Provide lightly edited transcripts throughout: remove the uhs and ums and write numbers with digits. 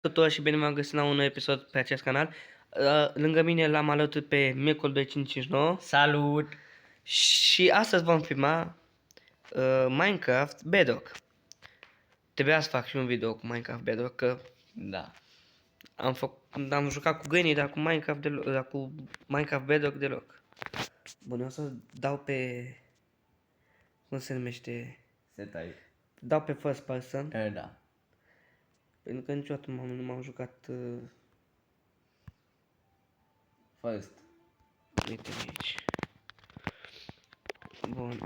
Tuturor și bine v-am găsit la un nou episod pe acest canal. Lângă mine l-am alături pe Mircol2559 Salut! și astăzi vom filma Minecraft Bedrock. Trebuia să fac și un video cu Minecraft Bedrock, că Da. am jucat cu găinii, dar cu Minecraft cu Minecraft Bedrock deloc. Bun, eu o să dau pe... cum se numește? Setai. Dau pe first person, Da. pentru că niciodată nu m-am jucat... First. Uite aici. Bun.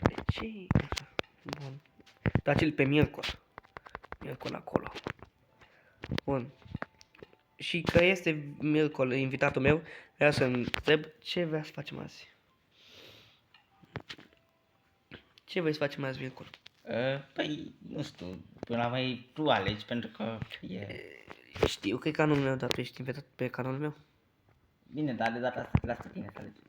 De ce? Așa. Bun. Dați-l pe Mircol. Mircol acolo. Bun. Și că este Mircol, invitatul meu, vreau să întreb ce vrea să facem azi. Ce vrei să facem azi, Mircol? Păi, nu știu, până la mai tu alegi, pentru că e... Știu că e canalul meu, dar tu ești invitat pe canalul meu. Bine, dar de data asta te lasă tine să alegi.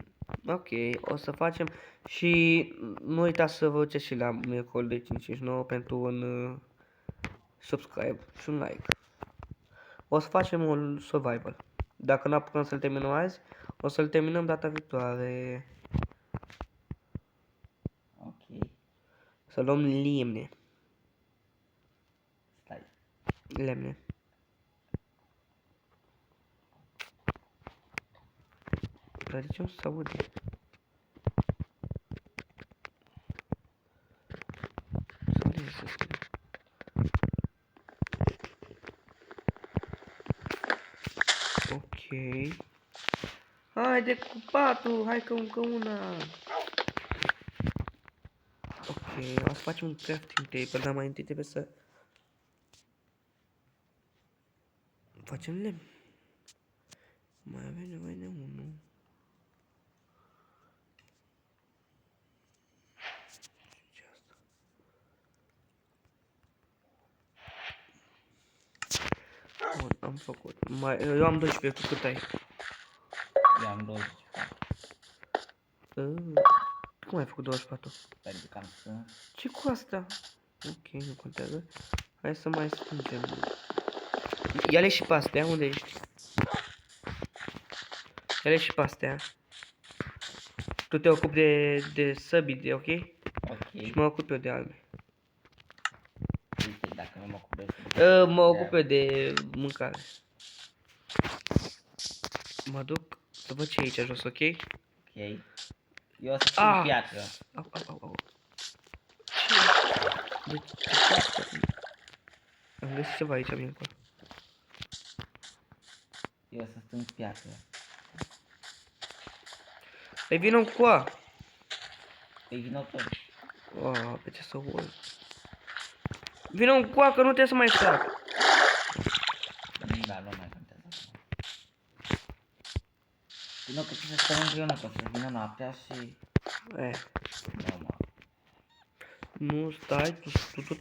Ok, o să facem și nu uitați să vă uitați și la Mircol de 559 pentru un subscribe și un like. O să facem un survival. Dacă nu apucăm să-l terminăm azi, o să-l terminăm data viitoare. Ok. Să luăm lemne. Stai. Lemne. Dar de ce nu se aude? Să aude să scrie. Ok. Haide cu patul, hai că încă una. Ok, o să facem un crafting table, dar mai întâi trebuie să facem lemn. Mai avem nevoie de unul. Ce asta? Bun, am făcut. Eu am 12, tu cât ai? Eu am 20. Cum ai făcut 24? Pentru că am să... Ce cu asta? Ok, nu contează. Hai să mai strângem. Ia-le și pe astea, unde ești? Ia-le și pe astea. Tu te ocupi de săbii, ok? Ok. Și mă ocup eu de albe. Uite, dacă nu mă ocup de... Mă ocup eu de mâncare. Mă duc să văd ce e aici jos, ok? Ok. Eu o să pun piatră. Au. De ce asta? Am găsit ceva aici, Mircol. Eu o să strâng piatră. Păi vină cu a. Păi vină tot. Pe ce să urc? Vină cu a, că nu trebuie să mai fac. Da, nu mai contează acum. Vină că să stăm împreună, că o să vină noaptea și... Normal. Nu, stai,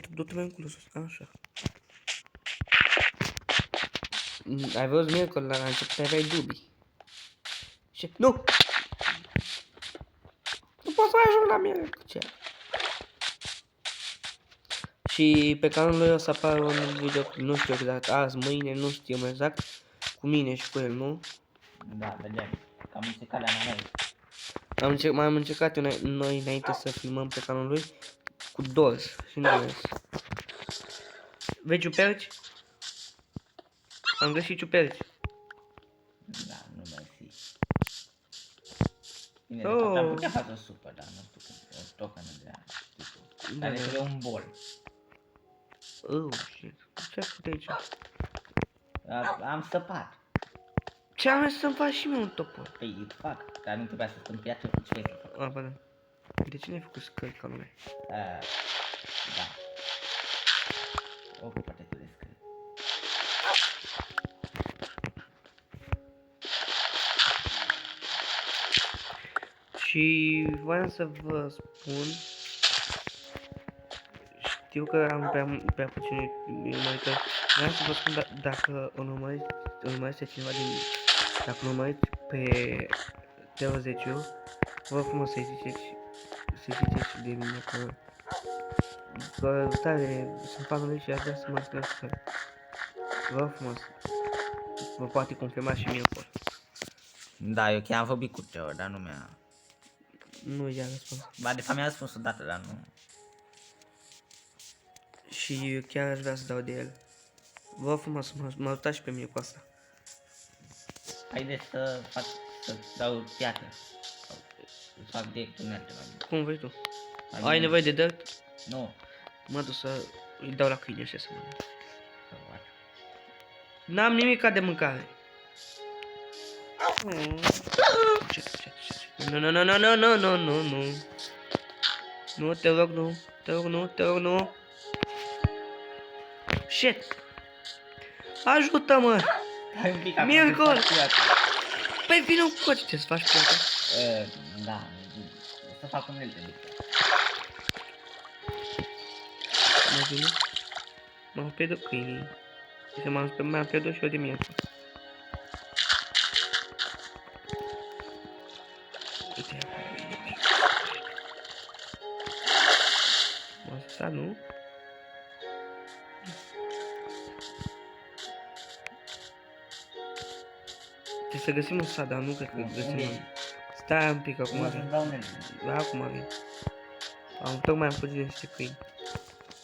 du-te mai încolo sus, așa. Ai văzut Mircol, la început aveai dubii. Și... Nu! Nu pot să ajung la mine cu ce? Și pe canalul lui o să apară un video, nu știu exact, azi, mâine, nu știu mai exact, cu mine și cu el, nu? Da, vedem. Că am încercat la noi. Mai am încercat noi înainte să filmăm pe canalul lui cu Dors și nu mers. Vezi ciuperci? Am găsit ciuperci. Da, nu mersi. Bine, de fapt am putea face o supă, dar nu știu cum, o tocană de aia, știi tu. Dar ne trebuie un bol. Shit. Ce ai făcut aici? Am săpat. Ce am să-mi fac și mie un topor? Păi, îți fac, dar nu trebuia să stăm piatră cu ce ai făcut. Ba da. De ce n-ai făcut scări ca lumea? Da. Ocupă-te tu de scări. Și voiam să vă spun, știu că am prea puțin urmăritori, vreau să vă spun dacă urmărește cineva dacă urmăriți pe Teozeciu, vă frumos să-i ziceți de mine că Că tare, sunt fanul și aș vrea să mă înscrieți pe el. Vă rog frumos. Vă poate confirma și mie acolo. Da, eu chiar am vorbit cu Teo, dar nu mi-a... Nu i-a răspuns. Ba, de fapt mi-a răspuns odată, dar nu... Și eu chiar aș vrea să dau de el. Vă rog frumos să mă ajutați și pe mine cu asta. Haideți să fac, să dau piatră. Sau să fac direct unelte mai bine. Cum vrei tu? Mai Ai bine. nevoie de dirt? Nu. Mă duc să îi dau la câine și să mănânc. Să fac. N-am nimic de mâncare. Ce? Nu, nu, nu, nu, nu, nu, nu, nu, nu. Nu, te rog, nu. Te rog, nu, te rog, nu. Shit. Ajută-mă. Hai un pic acum Mircol! să fac piatră. Păi vină cu coci, ce să faci piatră? Da, să fac unelte de piatră. Mă vine? M-am pierdut câinii. Și m-am pierdut și eu dimineața. Uite acolo, e nimic. M-a asustat, nu? Trebuie să găsim un sat, dar nu cred că Unde găsim. ești? Stai un pic, acum Acum vin. să-ți dau unelte. Da, acum vin. Tocmai am fugit de niște câini.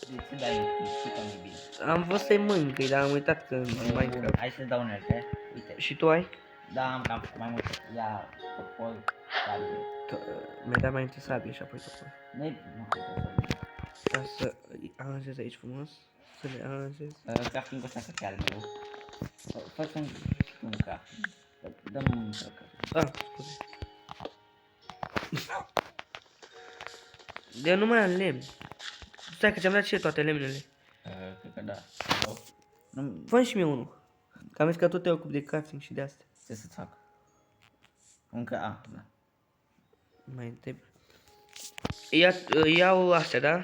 De ce dai un pic mai bine? Am vrut să-i mâncăi, dar am uitat că în Minecraft. Hai să-ți dau unelte. Uite. Și tu ai? Da, am cam mai mult. Ia topor, sabie. Mi-ai dat mai întâi sabie și apoi topor. Nu cred că să Ca să îi aranjez aici frumos. Să le aranjez. crafting-ul ăsta că chiar e meu. Fă un crafting. Dăm un crafting. Ah, scuze. Eu nu mai am lemn. Stai că ți-am dat și eu toate lemnele. Cred că da. Nu, Fă și mie unul. Că am zis că tu te ocupi de crafting și de astea. ce să-ți fac? Încă, da. Mai întreb. Iau astea, da?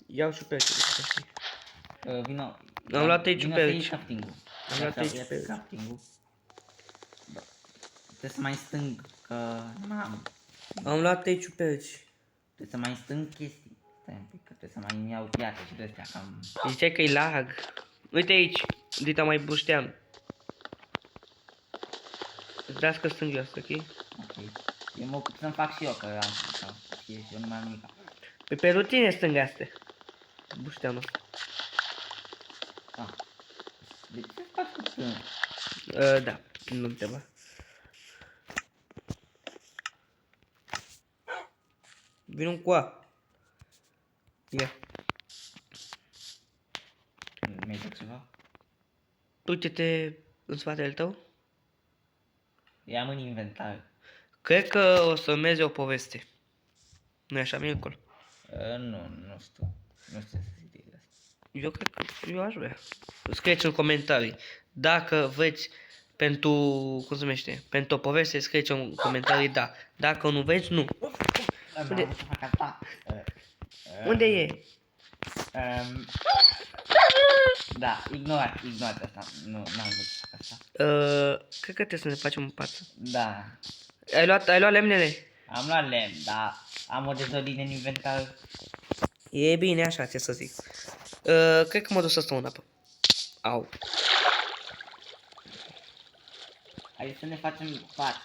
Iau ciupercile, să știi. Vino. Am luat aici vino pe să aici. iei crafting-ul. Am luat aici Ia-ți pe aici. crafting-ul. Da. Trebuie să mai stâng, că nu mai am. Am luat aici ciuperci. Trebuie să mai stâng chestii. Stai un pic, că trebuie să mai iau piatră și de-astea cam... Ziceai că e lag. Uite aici, dita mai buștean. Îți las că stâng eu asta, ok? Ok. Eu mă ocup să-mi fac și eu, că am să fie și eu nu mai am nimic. Pe pentru tine stâng astea. Bușteanul ăsta. Ah. De ce faci cu stâng? Da, nu întreba. Vino cu a. Ia. Mi-ai dat ceva? Uite-te în spatele tău. I-am în inventar. Cred că o să urmeze o poveste. Nu-i așa, Mircol? Nu știu. Nu știu să zic de asta. Eu cred că eu aș vrea. Scrieți în comentarii. Dacă vreți pentru, cum se numește, pentru o poveste, scrieți în comentarii da. Dacă nu vreți, nu. Unde? Am să fac asta. Unde e? Da, ignorați asta. Nu, n-am vrut să fac asta. Cred că trebuie să ne facem un pat. Da. Ai luat lemnele? Am luat lemn, dar am o dezordine în inventar. E bine așa, ce să zic. Cred că mă duc să stau în apă. Au. Hai să ne facem pat.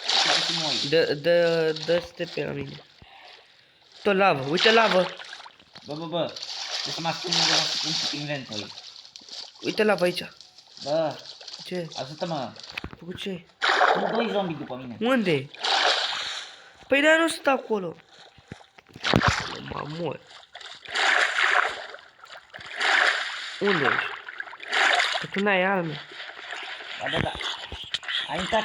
Să găsim oi. Dă-te pe la mine. Tot lavă, uite lavă. Bă. Deci să mă ascund unde mă ascund inventory. Uite lavă aici. Bă, Ce? ajută-mă. Cu ce? Sunt doi zombie după mine. Unde? Păi de-aia nu sunt acolo. Mă mor. Unde ești? Că tu n-ai arme. Da. Ai intrat.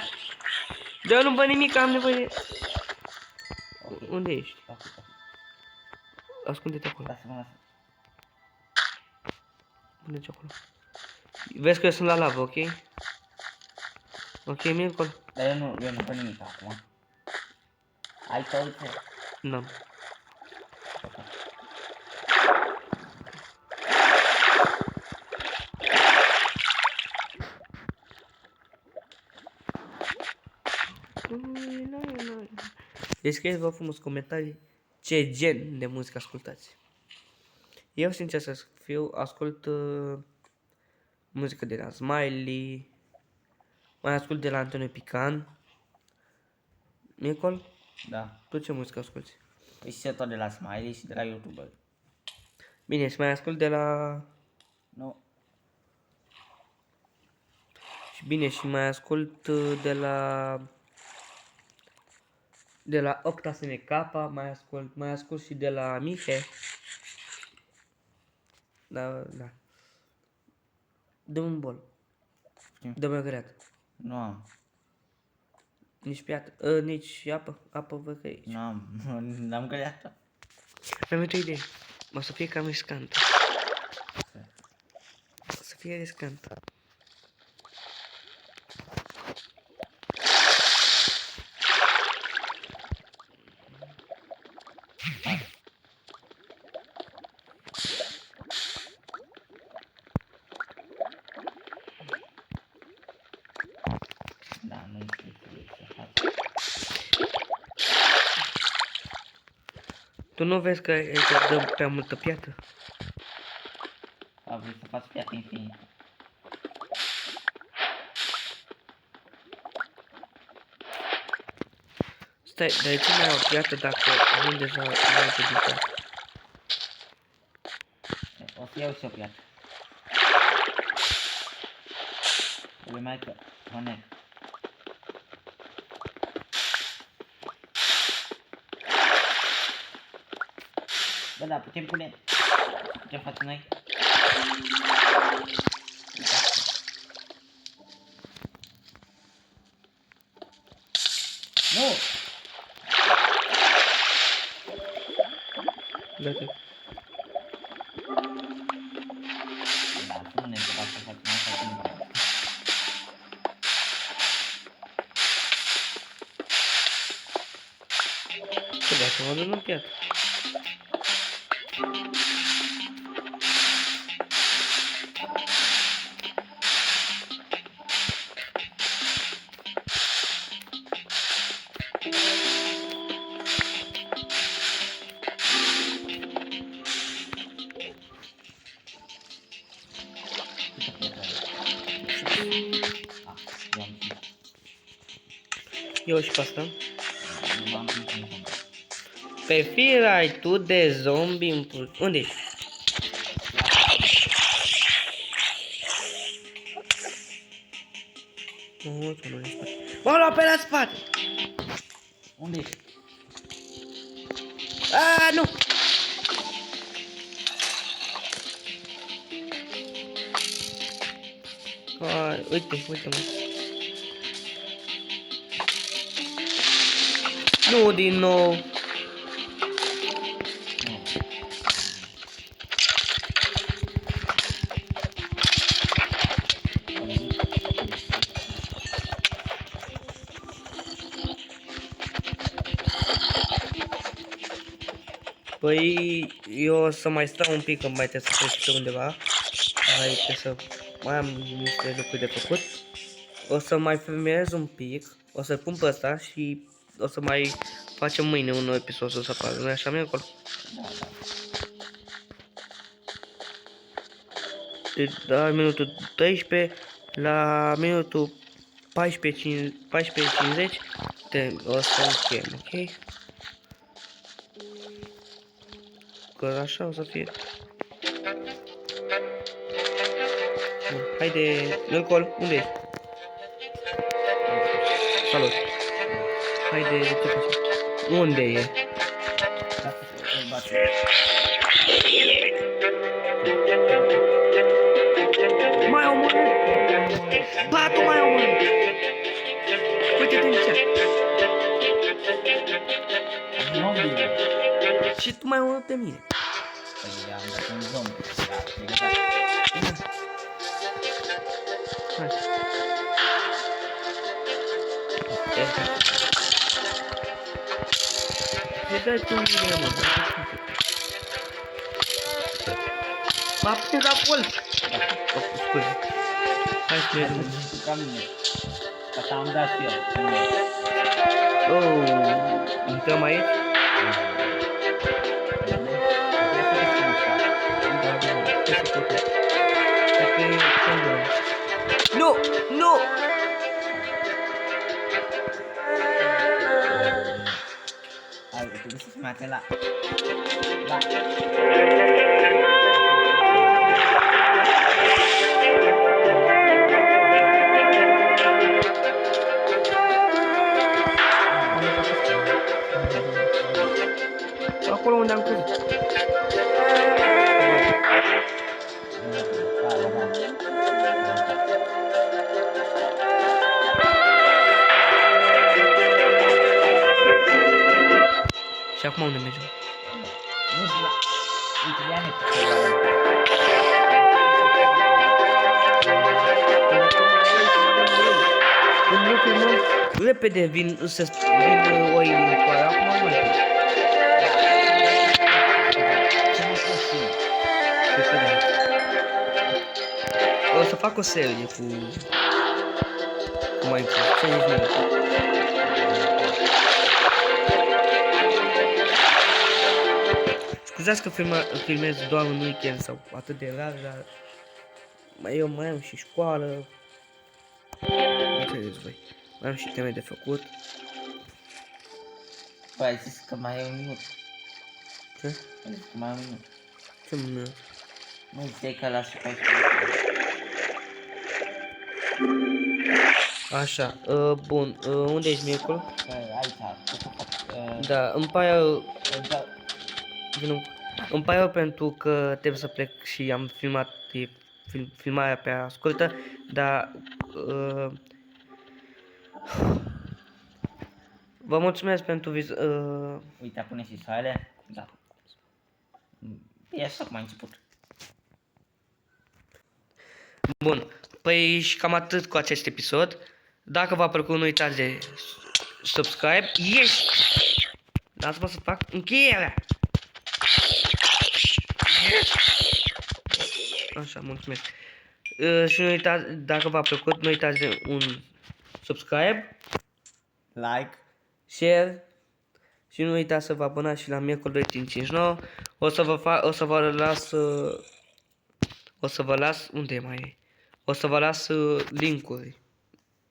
De eu nu văd nimic, am nevoie de... Ok. Unde ești? Ok. Ascunde-te acolo. Lasă-mă. Pune-te acolo. Vezi că eu sunt la lavă, ok? Ok, Mircol? Dar eu nu văd nimic acum. Ai tolțe? N-am. Deci scrieți vă frumos comentarii ce gen de muzică ascultați. Eu, sincer să fiu, ascult muzică de la Smiley, mai ascult de la Antonio Pican. Nicol, Da. tu ce muzică asculti? Păi și eu tot de la Smiley și de la YouTuber. Bine, și mai ascult de la... Nu. Și bine, și mai ascult de la Octa SNK, mai ascult și de la Mihe. Da. Dă un bol. Ce? Dă-mi o greată. Nu am. Nici piatră, nici apă. Apă văd că e aici. Nu am. N-am găleată. Am o idee. O să fie cam riscantă. O să fie riscantă. Da, nu știu ce să fac. Tu nu vezi că aici dă prea multă piatră? A vrut să faci piatră infinită. Stai, dar ce mai ai o piatră dacă avem deja înainte din piatră? O să iau și o piatră. Problema e că conect. Bă, da, putem pune... Ce facem noi? Nu! Dacă... Da, să nu ne întrebați să facem asta, că nu vreau. Ce da, să mă duc în piatră. Eu și pe asta. Pe fir ai tu de zombie în pul... Unde ești? Nu, tu nu ești spate. M-au luat pe la spate! Unde ești? Aaaa, nu! Hai, uite-mă. Nu din nou. Păi, eu o să mai stau un pic, că mai trebuie să plec pe undeva. Hai, să mai am niște lucruri de făcut. O să mai filmez un pic, o să pun pe ăsta și o să mai facem mâine un nou episod să apară. Nu-i așa, mie acolo? Deci, la minutul 13, la minutul 14:50 o să încheiem, ok? Că așa o să fie. Bun, haide, Nicol, unde ești? Salut. Haide, ce facem? Unde e? Mai omorât! Ba, tu mai omorât! Uite-te în chat! Și tu mai omorât pe mine! Păi am dat un zombie. Hai! Ce dai tu mine, mă? M-a prins la colț! Scuze. Hai să mergem. Ca mine. Asta am dat și eu. Oh, intrăm aici? Nu! Nu! Trebuie să fim atent la... Acolo unde am căzut. Și acum unde mergem? Nu știu, uite, ia-ne Când nu filmăm, repede vin oile în coară, acum nu mai o să fac o serie cu Minecraft, 50 minute. Scuzați că filmez doar un weekend sau atât de rar, dar eu mai am și școală. Nu credeți voi. Mai am și teme de făcut. Bă, ai zis că mai e un minut. Ce? Ai zis că mai e un minut. Ce mă... Nu ziceai că las și 14. Așa, bun, unde ești miercuri? Aici, Da, îmi pare da, îmi pare rău pentru că trebuie să plec și am filmat filmarea pe scurtă, dar vă mulțumesc pentru uite, pune și soarele. Da. E așa cum a început. Bun, păi și cam atât cu acest episod. Dacă v-a plăcut, nu uitați de subscribe. Yes! Dați-mă să fac încheierea. Așa, mulțumesc. Și nu uitați, dacă v-a plăcut, nu uitați de un subscribe, Like. share și nu uitați să vă abonați și la Miercuri 2559. O să vă las, unde mai e? O să vă las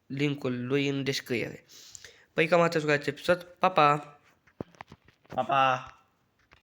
linkul lui în descriere. Păi cam atât cu acest episod. Pa, pa! Pa, pa!